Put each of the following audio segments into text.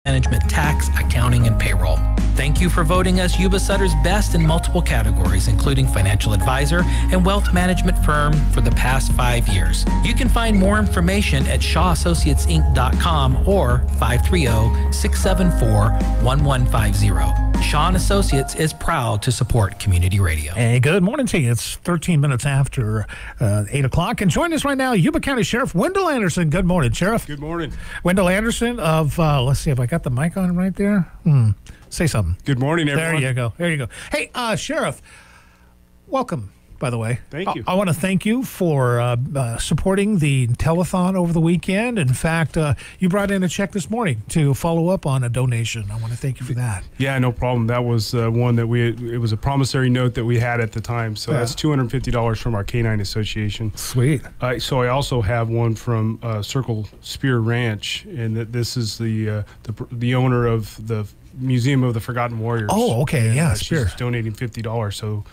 management, tax, accounting, and payroll. Thank you for voting us Yuba Sutter's best in multiple categories, including financial advisor and wealth management firm for the past 5 years. You can find more information at shawassociatesinc.com or 530-674-1150. Shaw & Associates is proud to support community radio. Hey, good morning to you. It's 13 minutes after 8 o'clock. And join us right now, Yuba County Sheriff Wendell Anderson. Good morning, Sheriff. Good morning. Wendell Anderson of, let's see if I got the mic on right there. Say something. Good morning, everyone. There you go. There you go. Hey, Sheriff, welcome, by the way. Thank you. I want to thank you for supporting the telethon over the weekend. In fact, you brought in a check this morning to follow up on a donation. I want to thank you for that. Yeah, no problem. That was one that it was a promissory note that we had at the time. So that's $250 from our Canine Association. Sweet. So I also have one from Circle Spear Ranch, and this is the owner of the Museum of the Forgotten Warriors. Oh, okay. Yeah, Spear. She's donating $50. So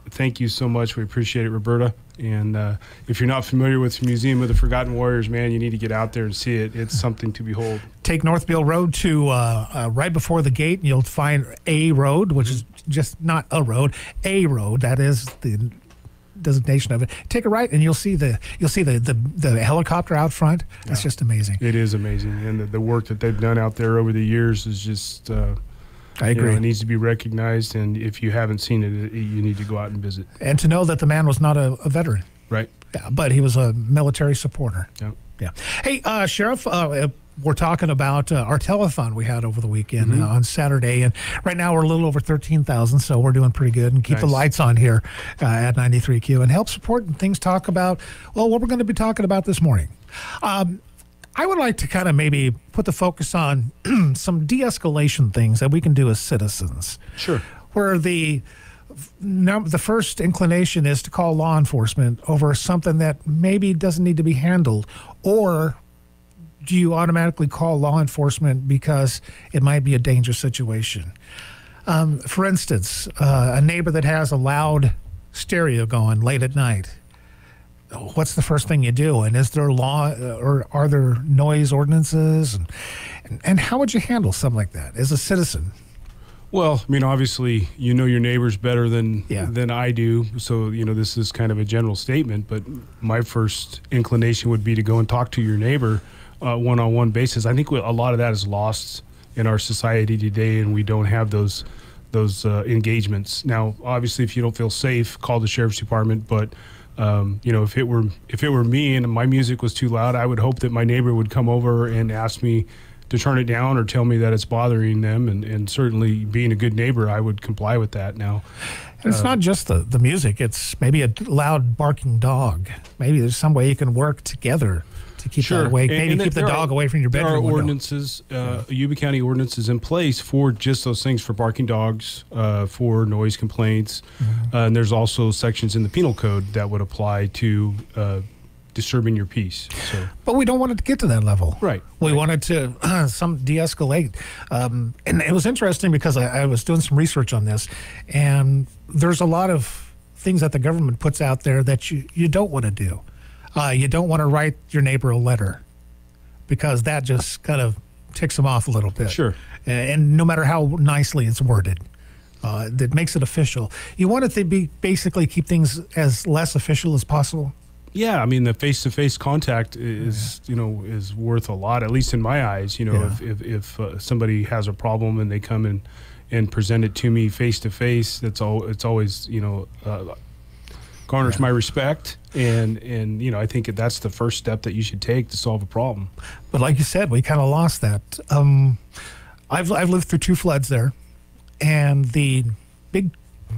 thank you so much. We appreciate it, Roberta. And if you're not familiar with the Museum of the Forgotten Warriors, man, you need to get out there and see it. It's something to behold. Take North Beale Road to right before the gate, and you'll find a road, which is just not a road, a road. That is the designation of it. Take a right, and you'll see the helicopter out front. That's just amazing. It is amazing, and the work that they've done out there over the years is just. I agree. It needs to be recognized, and if you haven't seen it, you need to go out and visit. And to know that the man was not a veteran. Right. Yeah, but he was a military supporter. Yeah. Yeah. Hey, Sheriff, we're talking about our telethon we had over the weekend on Saturday, and right now we're a little over 13,000, so we're doing pretty good. And keep the lights on here at 93Q and help support and things. Talk about what we're going to be talking about this morning. I would like to kind of maybe put the focus on some de-escalation things that we can do as citizens. Sure. Where the first inclination is to call law enforcement over something that maybe doesn't need to be handled, or do you automatically call law enforcement because it might be a dangerous situation? For instance, a neighbor that has a loud stereo going late at night. What's the first thing you do? And is there law or are there noise ordinances? And how would you handle something like that as a citizen? Well, I mean, obviously, you know your neighbors better than I do. So, this is kind of a general statement, but my first inclination would be to go and talk to your neighbor one-on-one basis. I think a lot of that is lost in our society today, and we don't have those engagements. Now, obviously, if you don't feel safe, call the sheriff's department, but if it were me and my music was too loud, I would hope that my neighbor would come over and ask me to turn it down or tell me that it's bothering them. And certainly being a good neighbor, I would comply with that now. And it's not just the music. It's maybe a loud barking dog. Maybe there's some way you can work together to keep that away. Maybe keep the dog away from your bedroom window. There are ordinances, Yuba County ordinances in place for just those things, for barking dogs, for noise complaints. And there's also sections in the penal code that would apply to disturbing your peace. So. But we don't want it to get to that level. Right. We wanted to de-escalate. And it was interesting because I was doing some research on this, and there's a lot of things that the government puts out there that you don't want to do. You don't want to write your neighbor a letter because that just kind of ticks them off a little bit. Sure. And no matter how nicely it's worded, that makes it official. You want it to be basically keep things as less official as possible. Yeah, I mean, the face-to-face contact is worth a lot, at least in my eyes. If somebody has a problem and they come and present it to me face-to-face, it's always garners my respect, and I think that's the first step that you should take to solve a problem. But like you said, we kind of lost that. I've lived through 2 floods there, and the big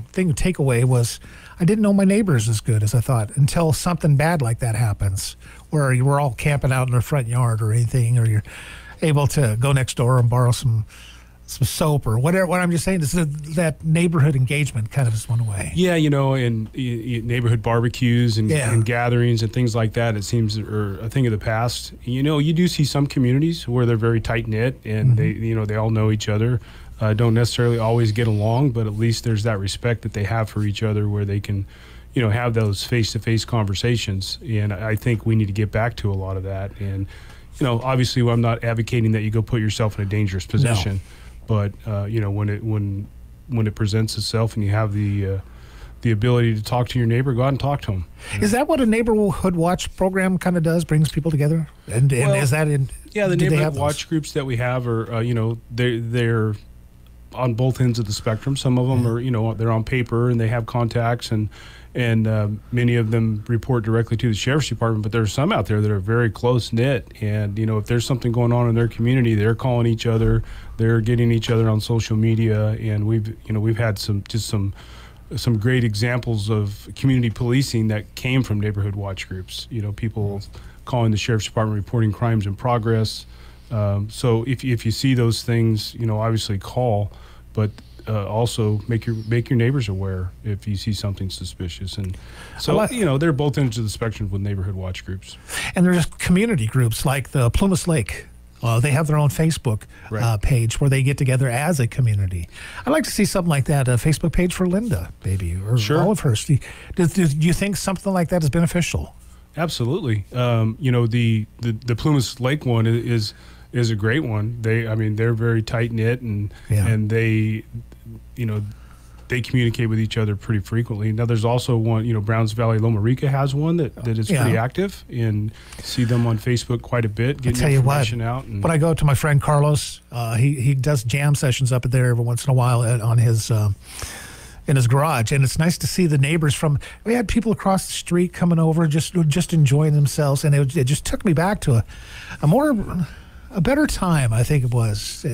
thing to take away was I didn't know my neighbors as good as I thought until something bad like that happens, where you were all camping out in their front yard or anything, or you're able to go next door and borrow some soap or whatever. What I'm just saying is that neighborhood engagement kind of has went away. Yeah, and neighborhood barbecues and gatherings and things like that, it seems, are a thing of the past. You do see some communities where they're very tight-knit and they all know each other. Don't necessarily always get along, but at least there's that respect that they have for each other where they can, have those face-to-face conversations. And I think we need to get back to a lot of that. And, obviously I'm not advocating that you go put yourself in a dangerous position, but when it presents itself and you have the ability to talk to your neighbor, go out and talk to them. Is that what a neighborhood watch program kind of does? Brings people together, and is that in? Yeah, the neighborhood watch groups that we have are they're on both ends of the spectrum. Some of them are they're on paper and they have contacts, and many of them report directly to the sheriff's department. But there are some out there that are very close knit, and if there's something going on in their community, they're calling each other, they're getting each other on social media, and we've had some great examples of community policing that came from neighborhood watch groups. People calling the sheriff's department, reporting crimes in progress. So if you see those things, obviously call, but also make your neighbors aware if you see something suspicious. And so they're both ends of the spectrum with neighborhood watch groups. And there's community groups like the Plumas Lake. They have their own Facebook page where they get together as a community. I'd like to see something like that, a Facebook page for Linda, maybe, or all of hers. Do you think something like that is beneficial? Absolutely. The Plumas Lake one is a great one. They're very tight knit, and they communicate with each other pretty frequently. Now there's also one, Browns Valley Loma Rica has one that is pretty active, and see them on Facebook quite a bit, getting information out. And when I go to my friend Carlos, he does jam sessions up there every once in a while on his in his garage, and it's nice to see the neighbors we had people across the street coming over just enjoying themselves, and it just took me back to a better time, I think it was.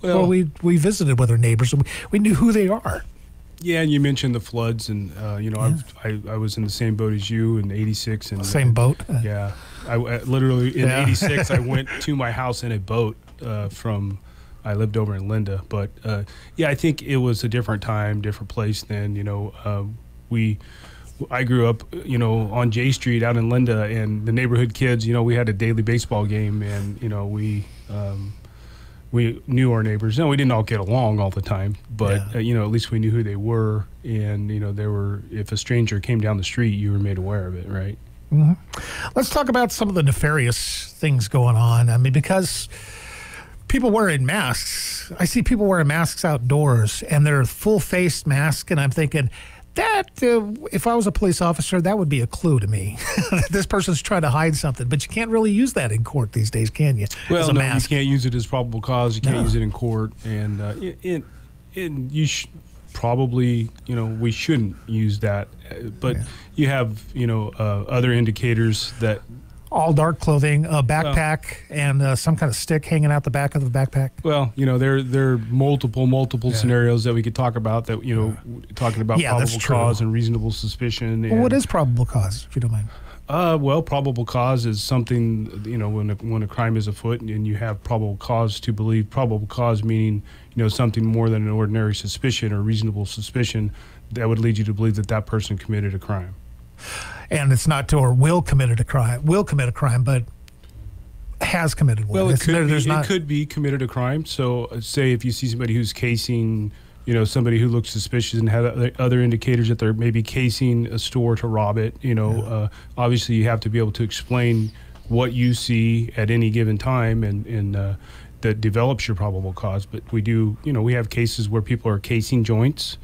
We visited with our neighbors, and we knew who they are. Yeah, and you mentioned the floods, and I was in the same boat as you in '86. And same boat. Yeah, I literally in '86 I went to my house in a boat I lived over in Linda, but I think it was a different time, different place then. I grew up, on J Street out in Linda, and the neighborhood kids, we had a daily baseball game, and we knew our neighbors. No, we didn't all get along all the time, but at least we knew who they were, and if a stranger came down the street, you were made aware of it, right? Mm-hmm. Let's talk about some of the nefarious things going on. Because people wearing masks. I see people wearing masks outdoors, and they're full-faced masks, and I'm thinking, that, if I was a police officer, that would be a clue to me. This person's trying to hide something, but you can't really use that in court these days, can you? Well, no, mask. You can't use it as probable cause. You can't use it in court, and you probably, we shouldn't use that. But you have, other indicators that. All dark clothing, a backpack, and some kind of stick hanging out the back of the backpack. Well, there are multiple scenarios that we could talk about. That talking about probable cause and reasonable suspicion. Well, what is probable cause, if you don't mind? Well, probable cause is something when a crime is afoot and you have probable cause to believe. Probable cause meaning something more than an ordinary suspicion or reasonable suspicion that would lead you to believe that person committed a crime. And it's not will commit a crime, but has committed one. Well, it could be committed a crime. So say if you see somebody who's casing, somebody who looks suspicious and had other indicators that they're maybe casing a store to rob it, obviously you have to be able to explain what you see at any given time, and that develops your probable cause. But we do, we have cases where people are casing joints.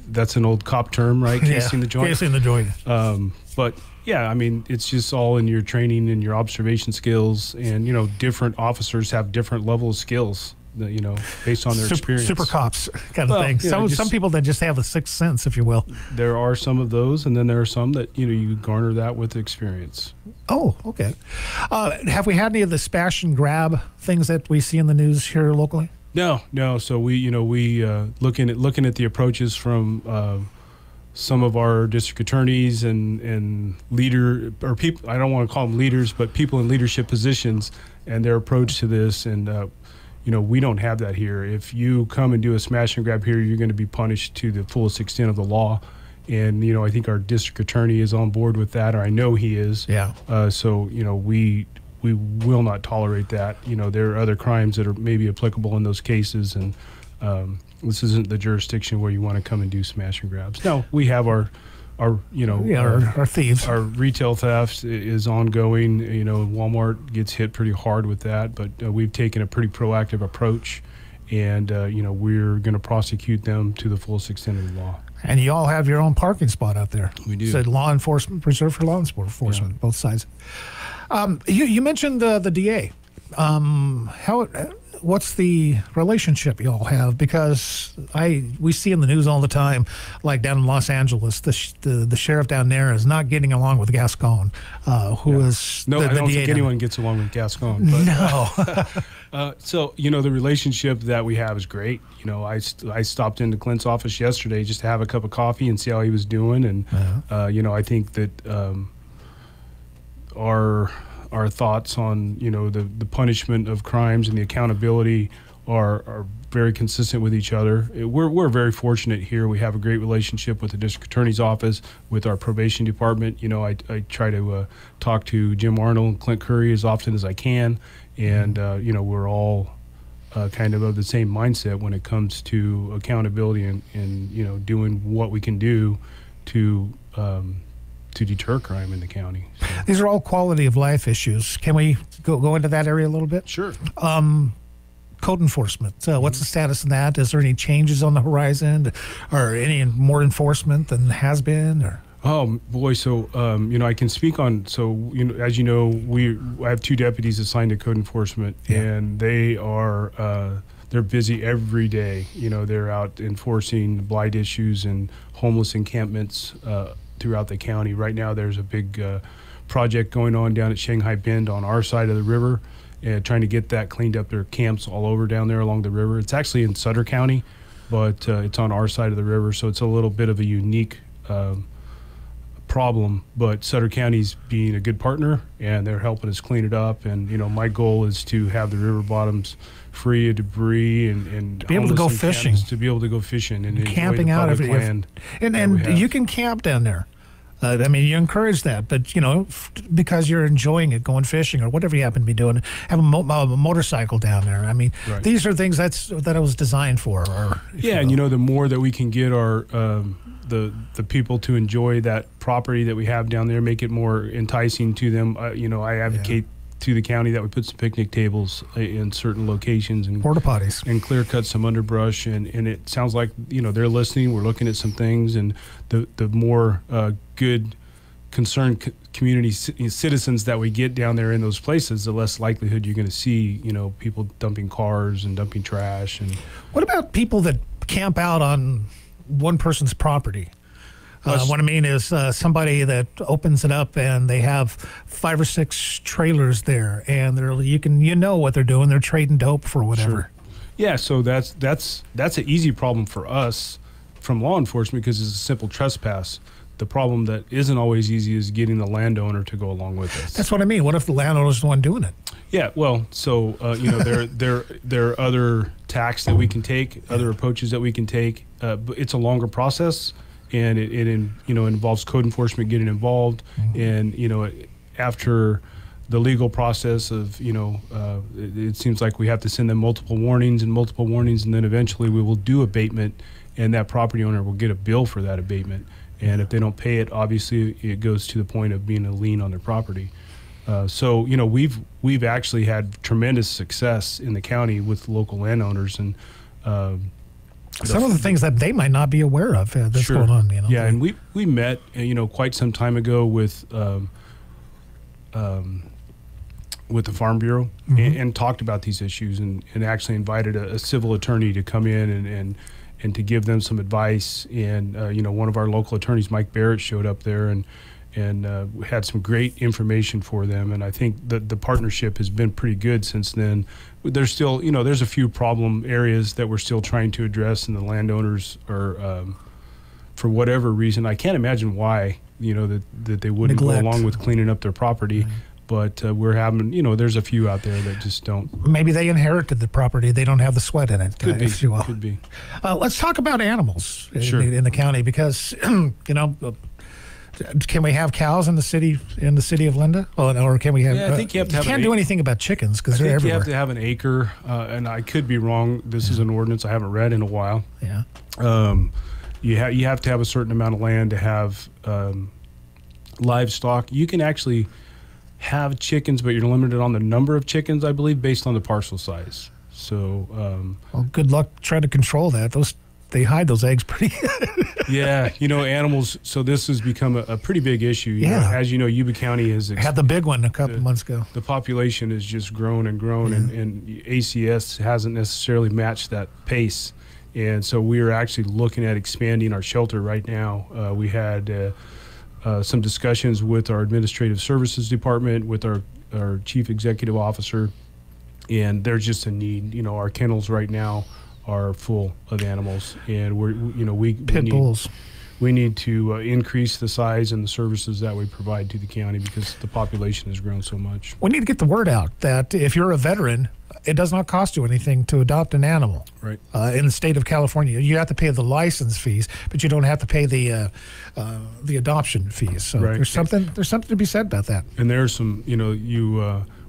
That's an old cop term, right? Casing the joint. Casing the joint. But it's just all in your training and your observation skills, and different officers have different level of skills, based on their experience. Super cops kind of thing. Some people that just have a sixth sense, if you will. There are some of those, and then there are some that you garner that with experience. Oh, okay. Have we had any of the smash and grab things that we see in the news here locally? No. So we looking at the approaches from some of our district attorneys and people. I don't want to call them leaders, but people in leadership positions, and their approach to this. And we don't have that here. If you come and do a smash and grab here, you're going to be punished to the fullest extent of the law. And I think our district attorney is on board with that, or I know he is. Yeah. So we will not tolerate that. There are other crimes that are maybe applicable in those cases, and this isn't the jurisdiction where you want to come and do smash and grabs. No, we have our our thieves. Our retail theft is ongoing. Walmart gets hit pretty hard with that, but we've taken a pretty proactive approach, and we're going to prosecute them to the fullest extent of the law. And you all have your own parking spot out there. We do. So law enforcement, reserved for law enforcement, both sides. You mentioned the DA. What's the relationship you all have? Because we see in the news all the time, like down in Los Angeles, the sheriff down there is not getting along with Gascon, who is no, the I don't DA think anyone gets along with Gascon. But, no. So the relationship that we have is great. I stopped into Clint's office yesterday just to have a cup of coffee and see how he was doing, and I think that our thoughts on the punishment of crimes and the accountability are very consistent with each other. We're very fortunate here. We have a great relationship with the district attorney's office, with our probation department. I try to talk to Jim Arnold and Clint Curry as often as I can, and we're all kind of the same mindset when it comes to accountability and doing what we can do to deter crime in the county. So. These are all quality of life issues. Can we go into that area a little bit? Sure. Code enforcement. What's the status of that? Is there any changes on the horizon, or any more enforcement than has been? Or oh boy, so I can speak on. So as you know, I have 2 deputies assigned to code enforcement, and they are. They're busy every day. They're out enforcing blight issues and homeless encampments throughout the county. Right now, there's a big project going on down at Shanghai Bend on our side of the river, trying to get that cleaned up. There are camps all over down there along the river. It's actually in Sutter County, but it's on our side of the river, so it's a little bit of a unique problem. But Sutter County's being a good partner, and they're helping us clean it up. And my goal is to have the river bottoms free of debris and to be able to go fishing, and camping out of land. And you can camp down there. You encourage that, but because you're enjoying it, going fishing or whatever you happen to be doing, have a motorcycle down there. Right. These are things that it was designed for. And the more that we can get our the people to enjoy that property that we have down there, make it more enticing to them. I advocate to the county that we put some picnic tables in certain locations and porta potties and clear cut some underbrush, and it sounds like they're listening. We're looking at some things, and the more good concerned community citizens that we get down there in those places, the less likelihood you're going to see people dumping cars and dumping trash. And what about people that camp out on one person's property? What I mean is somebody that opens it up and they have 5 or 6 trailers there, and you know what they're doing. They're trading dope for whatever. Sure. Yeah, so that's an easy problem for us from law enforcement because it's a simple trespass. The problem that isn't always easy is getting the landowner to go along with us. That's what I mean. What if the landowner's the one doing it? Yeah, well, so there are other tacks that we can take, other approaches that we can take, but it's a longer process. And it involves code enforcement getting involved, and after the legal process of it seems like we have to send them multiple warnings, and then eventually we will do abatement, and that property owner will get a bill for that abatement. And if they don't pay it, obviously it goes to the point of being a lien on their property. So we've actually had tremendous success in the county with local landowners, and some of the things that they might not be aware of that's going on. Yeah, and we met quite some time ago with the Farm Bureau and talked about these issues, and actually invited a civil attorney to come in and to give them some advice. And one of our local attorneys, Mike Barrett, showed up there and had some great information for them. And I think that the partnership has been pretty good since then. There's still, there's a few problem areas that we're still trying to address, and the landowners are, for whatever reason, I can't imagine why, that they wouldn't go along with cleaning up their property. But we're having, there's a few out there that just don't. Maybe they inherited the property. They don't have the sweat in it. Could be. Could be. Let's talk about animals Sure. in the county, because, can we have cows in the city of Linda, or can we have? Yeah, I think you have to have. Can't do anything about chickens because they're everywhere. You have to have an acre, and I could be wrong. This is an ordinance I haven't read in a while. Yeah. you have to have a certain amount of land to have livestock. You can actually have chickens, but you're limited on the number of chickens, I believe, based on the parcel size. So, well, good luck trying to control that. They hide those eggs pretty good. Yeah, animals. So this has become a pretty big issue. You know, as you know, Yuba County has had the big one a couple months ago. The population has just grown and grown, and ACS hasn't necessarily matched that pace. And so we are actually looking at expanding our shelter right now. We had some discussions with our administrative services department, with our chief executive officer, and there's just a need. Our kennels right now are full of animals, and we need to increase the size and the services that we provide to the county because the population has grown so much. We need to get the word out that if you're a veteran, it does not cost you anything to adopt an animal. Right. In the state of California, you have to pay the license fees, but you don't have to pay the adoption fees. So there's something to be said about that. And there's some,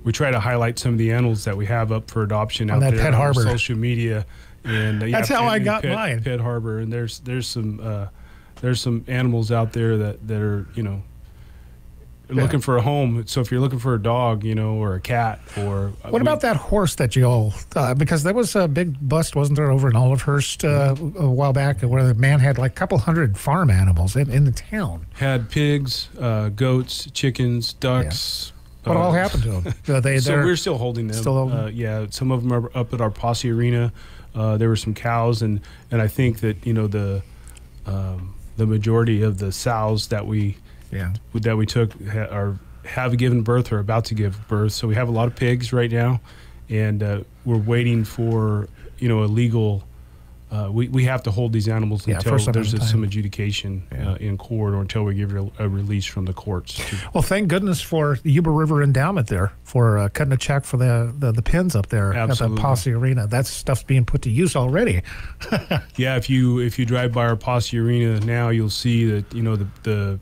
we try to highlight some of the animals that we have up for adoption on out that there Pet on Harbor social media. And that's how I got mine. Pet Harbor, and there's some animals out there that are looking for a home. So if you're looking for a dog, or a cat, or what about that horse that you all? Because there was a big bust, wasn't there, over in Olivehurst a while back, where the man had like a couple hundred farm animals in the town. Had pigs, goats, chickens, ducks. What all happened to them? So we're still holding them. Still holding? Some of them are up at our posse arena. There were some cows, and I think that the majority of the sows that we took have given birth or are about to give birth. So we have a lot of pigs right now, and we're waiting for a legal. We have to hold these animals until there's some adjudication in court, or until we give a release from the courts. Well, thank goodness for the Yuba River Endowment there for cutting a check for the pins up there at the Posse Arena. That stuff's being put to use already. Yeah, if you drive by our Posse Arena now, you'll see that the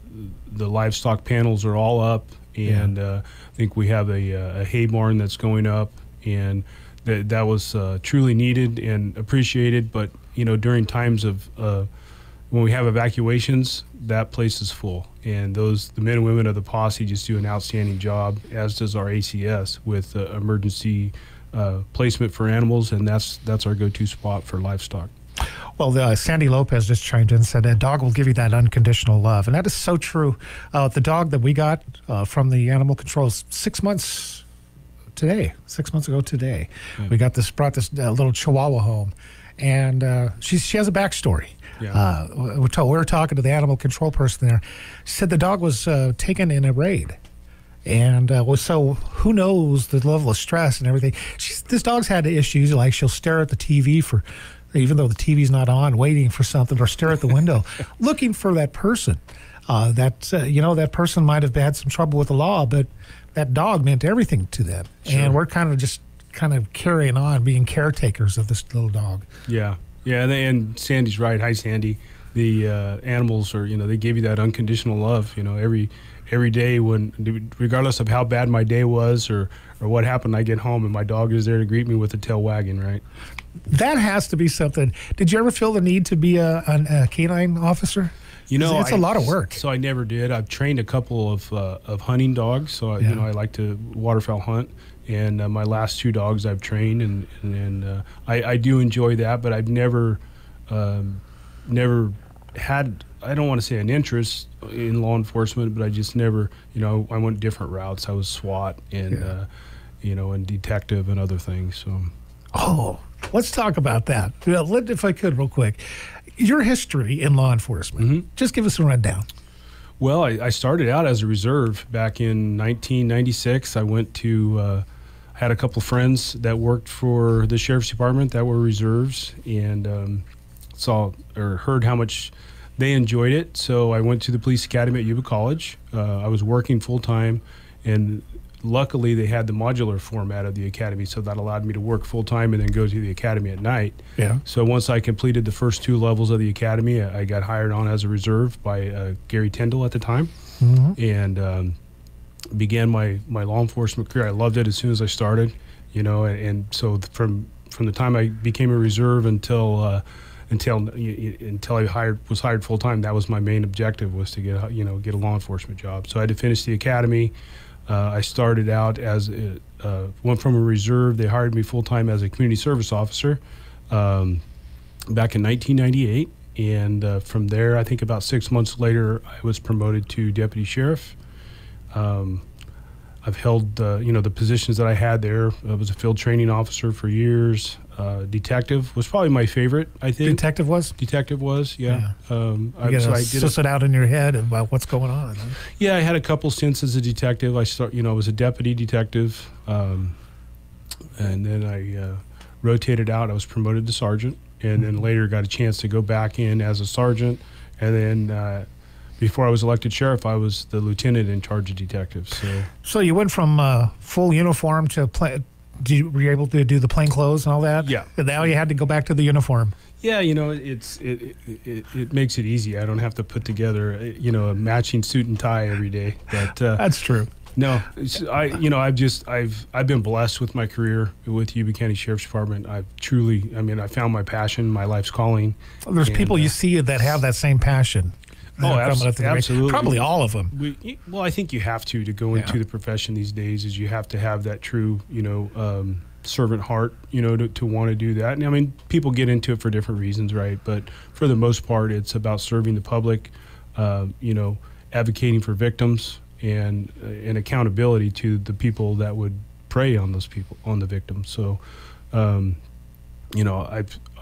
livestock panels are all up, and I think we have a hay barn that's going up, and that was truly needed and appreciated. But during times of when we have evacuations, that place is full, and the men and women of the posse just do an outstanding job, as does our ACS with emergency placement for animals, and that's our go-to spot for livestock. Well, Sandy Lopez just chimed in and said, a dog will give you that unconditional love. And that is so true. The dog that we got from the animal control is 6 months today. 6 months ago today. Yeah. We brought this little Chihuahua home. And she has a backstory. Yeah. We were talking to the animal control person there. She said the dog was taken in a raid. And so who knows the level of stress and everything. This dog's had issues, like she'll stare at the TV even though the TV's not on, waiting for something, or stare at the window, looking for that person. That person might have had some trouble with the law, but that dog meant everything to them. Sure. And we're kind of carrying on, being caretakers of this little dog. Yeah. And Sandy's right. Hi, Sandy. The animals are, they give you that unconditional love. Every day, regardless of how bad my day was or what happened, I get home and my dog is there to greet me with a tail wagging. Right. That has to be something. Did you ever feel the need to be a canine officer? It's a lot of work. So I never did. I've trained a couple of hunting dogs. So I like to waterfowl hunt, and my last 2 dogs I've trained, and I do enjoy that. But I've never had. I don't want to say an interest in law enforcement, but I just never. I went different routes. I was SWAT and and detective and other things. So. Oh, let's talk about that. If I could, real quick. Your history in law enforcement. Mm-hmm. Just give us a rundown. Well, I started out as a reserve back in 1996. I went to, had a couple friends that worked for the sheriff's department that were reserves, and heard how much they enjoyed it. So I went to the police academy at Yuba College. I was working full time, and luckily they had the modular format of the academy, so that allowed me to work full time and then go to the academy at night. Yeah. So once I completed the first 2 levels of the academy, I got hired on as a reserve by Gary Tyndall at the time, and began my law enforcement career. I loved it as soon as I started, and so from the time I became a reserve until until I was hired full time. That was my main objective, was to get a law enforcement job. So I had to finish the academy. I started out went from a reserve. They hired me full time as a community service officer back in 1998. And from there, I think about 6 months later, I was promoted to deputy sheriff. I've held, the positions that I had there. I was a field training officer for years. Detective was probably my favorite, I think. Detective was? Detective was, yeah. You gotta suss it out in your head about what's going on. Huh? Yeah, I had a couple stints as a detective. I was a deputy detective. And then I rotated out. I was promoted to sergeant. And then later got a chance to go back in as a sergeant. And then before I was elected sheriff, I was the lieutenant in charge of detectives. So you went from full uniform to were you able to do the plain clothes and all that? Yeah. And now you had to go back to the uniform. Yeah, it makes it easy. I don't have to put together a matching suit and tie every day. But that's true. No, I've been blessed with my career with Yuba County Sheriff's Department. I found my passion, my life's calling. Well, there's people you see that have that same passion. Absolutely. Probably all of them. I think you have to go into the profession these days. Is you have to have that true, servant heart, to want to do that. And I mean, people get into it for different reasons, right? But for the most part, it's about serving the public, advocating for victims, and accountability to the people that would prey on those people, on the victims. So,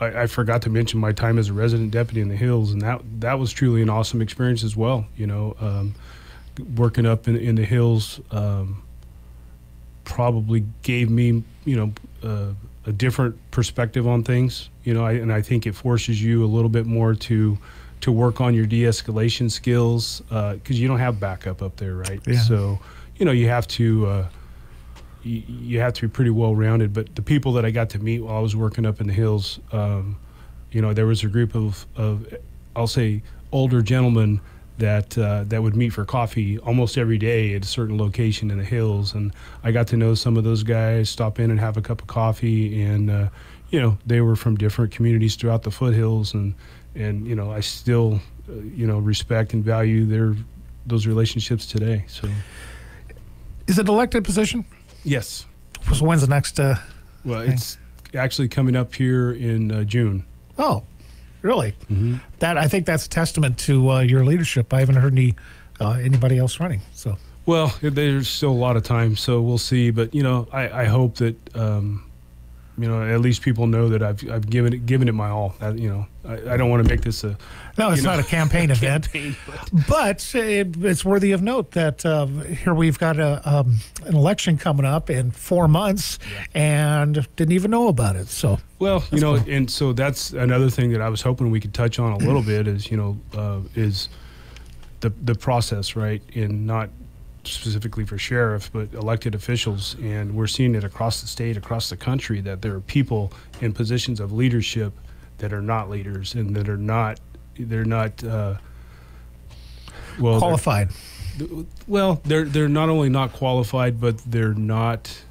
I forgot to mention my time as a resident deputy in the hills, and that was truly an awesome experience as well. Working up in the hills probably gave me, a different perspective on things. And I think it forces you a little bit more to work on your de-escalation skills, because you don't have backup up there, right? Yeah. So, you have to. You have to be pretty well-rounded. But the people that I got to meet while I was working up in the hills, there was a group of I'll say, older gentlemen that would meet for coffee almost every day at a certain location in the hills. And I got to know some of those guys, stop in and have a cup of coffee. And, they were from different communities throughout the foothills. And I still, respect and value those relationships today. So, is it an elected position? Yes. So when's the next? It's actually coming up here in June. Oh, really? Mm-hmm. I think that's a testament to your leadership. I haven't heard anybody else running. So. Well, there's still a lot of time, so we'll see. But I hope that at least people know that I've given it my all. I don't want to make this a. No, it's not a campaign event, but it's worthy of note that here we've got an election coming up in 4 months, and didn't even know about it. So well, cool. And so that's another thing that I was hoping we could touch on a little bit is is the process, right? And not specifically for sheriff, but elected officials. And we're seeing it across the state, across the country, that there are people in positions of leadership that are not leaders, and that are not qualified. They're not only not qualified, but they're not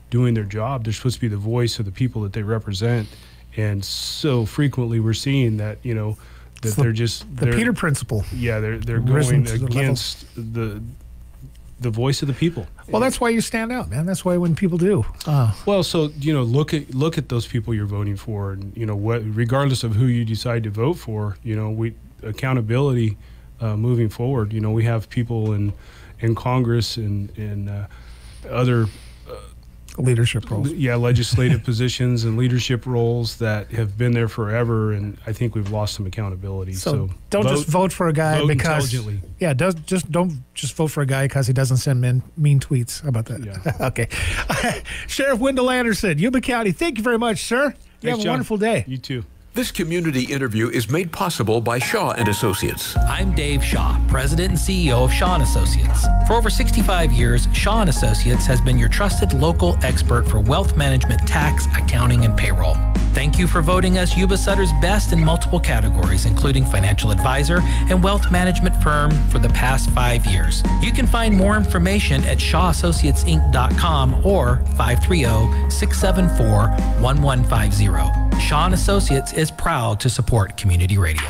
doing their job. They're supposed to be the voice of the people that they represent. And so frequently we're seeing that, that they're just the Peter principle. Yeah, they're going against the voice of the people. Well, that's why you stand out, man. That's why when people do. Well, so look at those people you're voting for, and regardless of who you decide to vote for, accountability moving forward. We have people in Congress and other leadership roles. Yeah, legislative positions and leadership roles that have been there forever, and I think we've lost some accountability. So don't just vote for a guy because intelligently. Yeah, don't just vote for a guy because he doesn't send mean tweets. How about that? Yeah. Okay. Sheriff Wendell Anderson, Yuba County. Thank you very much, sir. You have a wonderful day. You too. This community interview is made possible by Shaw and Associates. I'm Dave Shaw, President and CEO of Shaw and Associates. For over 65 years, Shaw and Associates has been your trusted local expert for wealth management, tax, accounting, and payroll. Thank you for voting us Yuba Sutter's best in multiple categories, including financial advisor and wealth management firm for the past 5 years. You can find more information at shawassociatesinc.com or 530-674-1150. Shaw & Associates is proud to support community radio.